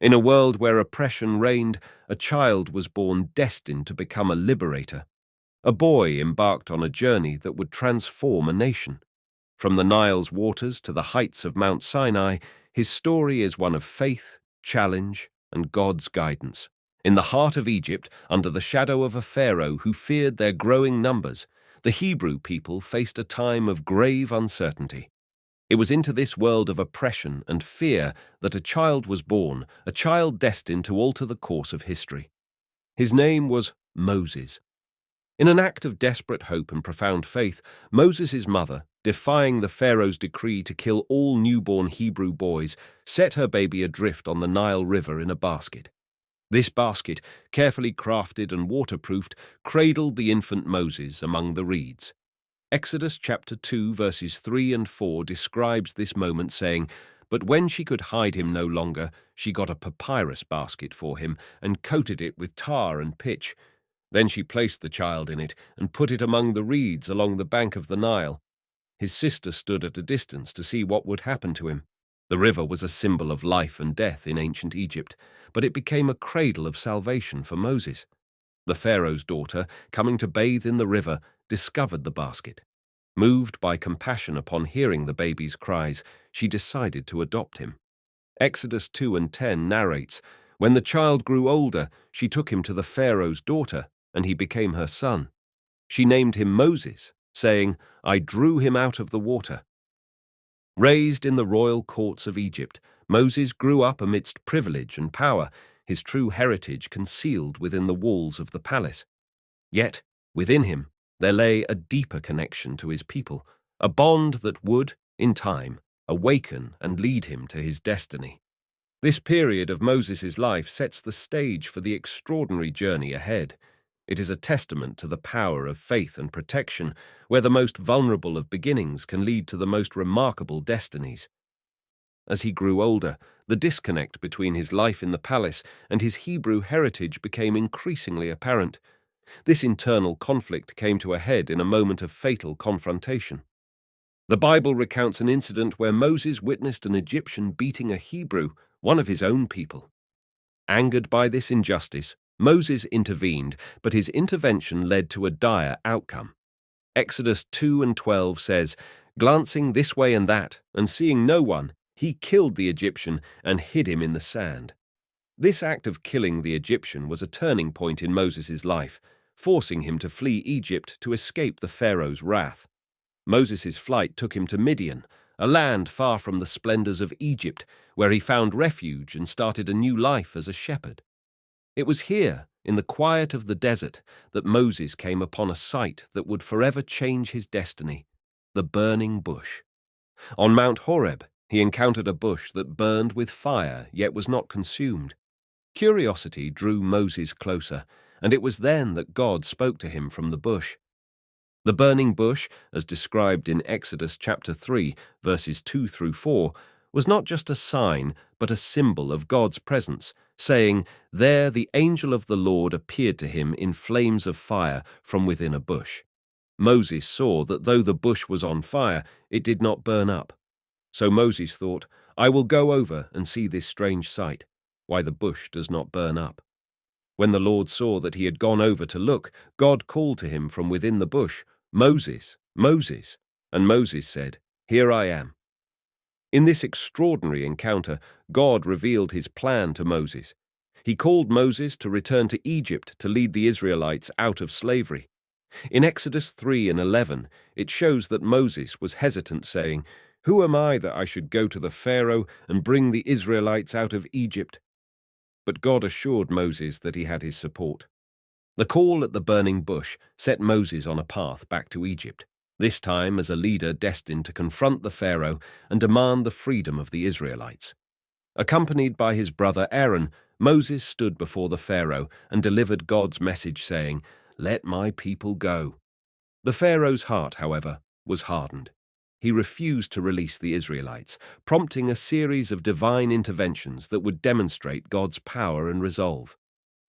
In a world where oppression reigned, a child was born destined to become a liberator. A boy embarked on a journey that would transform a nation. From the Nile's waters to the heights of Mount Sinai, his story is one of faith, challenge, and God's guidance. In the heart of Egypt, under the shadow of a pharaoh who feared their growing numbers, the Hebrew people faced a time of grave uncertainty. It was into this world of oppression and fear that a child was born, a child destined to alter the course of history. His name was Moses. In an act of desperate hope and profound faith, Moses' mother, defying the Pharaoh's decree to kill all newborn Hebrew boys, set her baby adrift on the Nile River in a basket. This basket, carefully crafted and waterproofed, cradled the infant Moses among the reeds. Exodus chapter 2 verses 3 and 4 describes this moment saying, "But when she could hide him no longer, she got a papyrus basket for him and coated it with tar and pitch. Then she placed the child in it and put it among the reeds along the bank of the Nile. His sister stood at a distance to see what would happen to him." The river was a symbol of life and death in ancient Egypt, but it became a cradle of salvation for Moses. The Pharaoh's daughter, coming to bathe in the river, discovered the basket. Moved by compassion upon hearing the baby's cries, she decided to adopt him. Exodus 2 and 10 narrates, "When the child grew older, she took him to the Pharaoh's daughter, and he became her son. She named him Moses, saying, 'I drew him out of the water.'" Raised in the royal courts of Egypt, Moses grew up amidst privilege and power, his true heritage concealed within the walls of the palace. Yet, within him, there lay a deeper connection to his people, a bond that would, in time, awaken and lead him to his destiny. This period of Moses' life sets the stage for the extraordinary journey ahead. It is a testament to the power of faith and protection, where the most vulnerable of beginnings can lead to the most remarkable destinies. As he grew older, the disconnect between his life in the palace and his Hebrew heritage became increasingly apparent. This internal conflict came to a head in a moment of fatal confrontation. The Bible recounts an incident where Moses witnessed an Egyptian beating a Hebrew, one of his own people. Angered by this injustice, Moses intervened, but his intervention led to a dire outcome. Exodus 2 and 12 says, "Glancing this way and that, and seeing no one, he killed the Egyptian and hid him in the sand." This act of killing the Egyptian was a turning point in Moses' life, forcing him to flee Egypt to escape the Pharaoh's wrath. Moses' flight took him to Midian, a land far from the splendors of Egypt, where he found refuge and started a new life as a shepherd. It was here, in the quiet of the desert, that Moses came upon a sight that would forever change his destiny: the burning bush. On Mount Horeb, he encountered a bush that burned with fire yet was not consumed. Curiosity drew Moses closer, and it was then that God spoke to him from the bush. The burning bush, as described in Exodus chapter 3, verses 2 through 4, was not just a sign, but a symbol of God's presence, saying, "There the angel of the Lord appeared to him in flames of fire from within a bush." Moses saw that though the bush was on fire, it did not burn up. So Moses thought, "I will go over and see this strange sight, why the bush does not burn up." When the Lord saw that he had gone over to look, God called to him from within the bush, "Moses, Moses." And Moses said, "Here I am." In this extraordinary encounter, God revealed his plan to Moses. He called Moses to return to Egypt to lead the Israelites out of slavery. In Exodus 3 and 11, it shows that Moses was hesitant, saying, "Who am I that I should go to the Pharaoh and bring the Israelites out of Egypt?" But God assured Moses that he had his support. The call at the burning bush set Moses on a path back to Egypt, this time as a leader destined to confront the Pharaoh and demand the freedom of the Israelites. Accompanied by his brother Aaron, Moses stood before the Pharaoh and delivered God's message saying, "Let my people go." The Pharaoh's heart, however, was hardened. He refused to release the Israelites, prompting a series of divine interventions that would demonstrate God's power and resolve.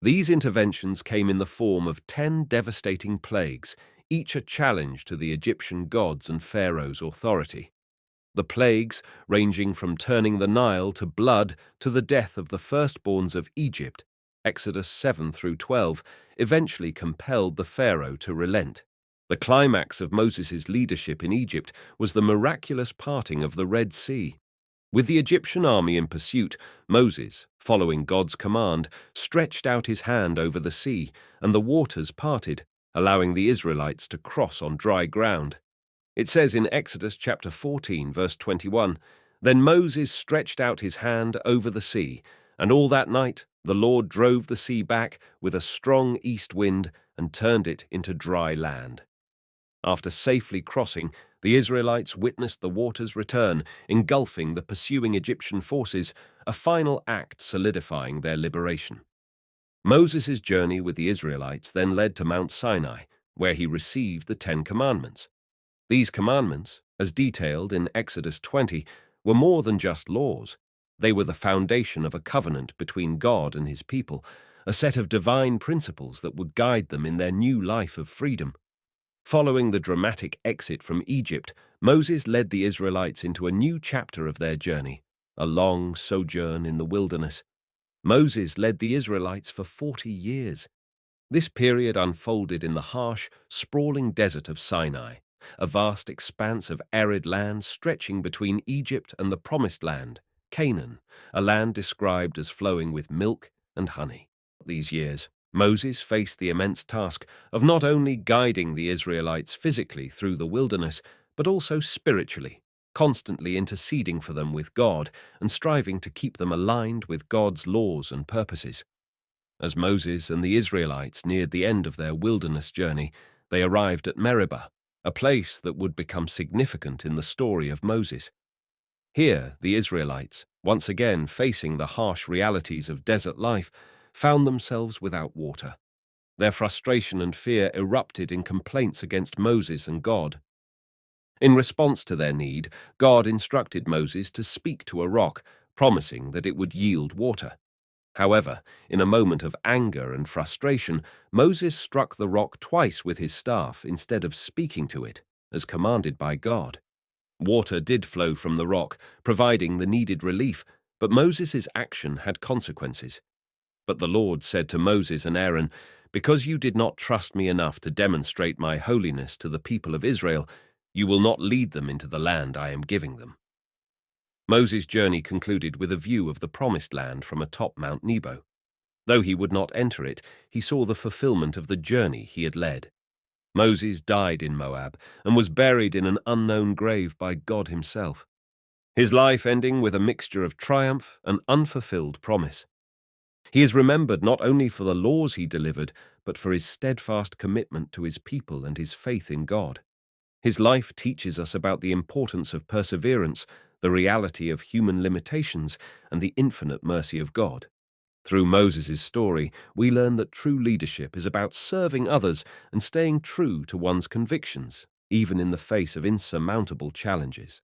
These interventions came in the form of 10 devastating plagues, each a challenge to the Egyptian gods and Pharaoh's authority. The plagues, ranging from turning the Nile to blood to the death of the firstborns of Egypt, Exodus 7 through 12, eventually compelled the Pharaoh to relent. The climax of Moses' leadership in Egypt was the miraculous parting of the Red Sea. With the Egyptian army in pursuit, Moses, following God's command, stretched out his hand over the sea, and the waters parted, allowing the Israelites to cross on dry ground. It says in Exodus chapter 14, verse 21, "Then Moses stretched out his hand over the sea, and all that night the Lord drove the sea back with a strong east wind and turned it into dry land." After safely crossing, the Israelites witnessed the waters return, engulfing the pursuing Egyptian forces, a final act solidifying their liberation. Moses' journey with the Israelites then led to Mount Sinai, where he received the 10 Commandments. These commandments, as detailed in Exodus 20, were more than just laws. They were the foundation of a covenant between God and his people, a set of divine principles that would guide them in their new life of freedom. Following the dramatic exit from Egypt, Moses led the Israelites into a new chapter of their journey, a long sojourn in the wilderness. Moses led the Israelites for 40 years. This period unfolded in the harsh, sprawling desert of Sinai, a vast expanse of arid land stretching between Egypt and the Promised Land, Canaan, a land described as flowing with milk and honey. These years, Moses faced the immense task of not only guiding the Israelites physically through the wilderness, but also spiritually, constantly interceding for them with God and striving to keep them aligned with God's laws and purposes. As Moses and the Israelites neared the end of their wilderness journey, they arrived at Meribah, a place that would become significant in the story of Moses. Here, the Israelites, once again facing the harsh realities of desert life, found themselves without water. Their frustration and fear erupted in complaints against Moses and God. In response to their need, God instructed Moses to speak to a rock, promising that it would yield water. However, in a moment of anger and frustration, Moses struck the rock twice with his staff instead of speaking to it, as commanded by God. Water did flow from the rock, providing the needed relief, but Moses' action had consequences. But the Lord said to Moses and Aaron, "Because you did not trust me enough to demonstrate my holiness to the people of Israel, you will not lead them into the land I am giving them." Moses' journey concluded with a view of the Promised Land from atop Mount Nebo. Though he would not enter it, he saw the fulfillment of the journey he had led. Moses died in Moab and was buried in an unknown grave by God himself, his life ending with a mixture of triumph and unfulfilled promise. He is remembered not only for the laws he delivered, but for his steadfast commitment to his people and his faith in God. His life teaches us about the importance of perseverance, the reality of human limitations, and the infinite mercy of God. Through Moses' story, we learn that true leadership is about serving others and staying true to one's convictions, even in the face of insurmountable challenges.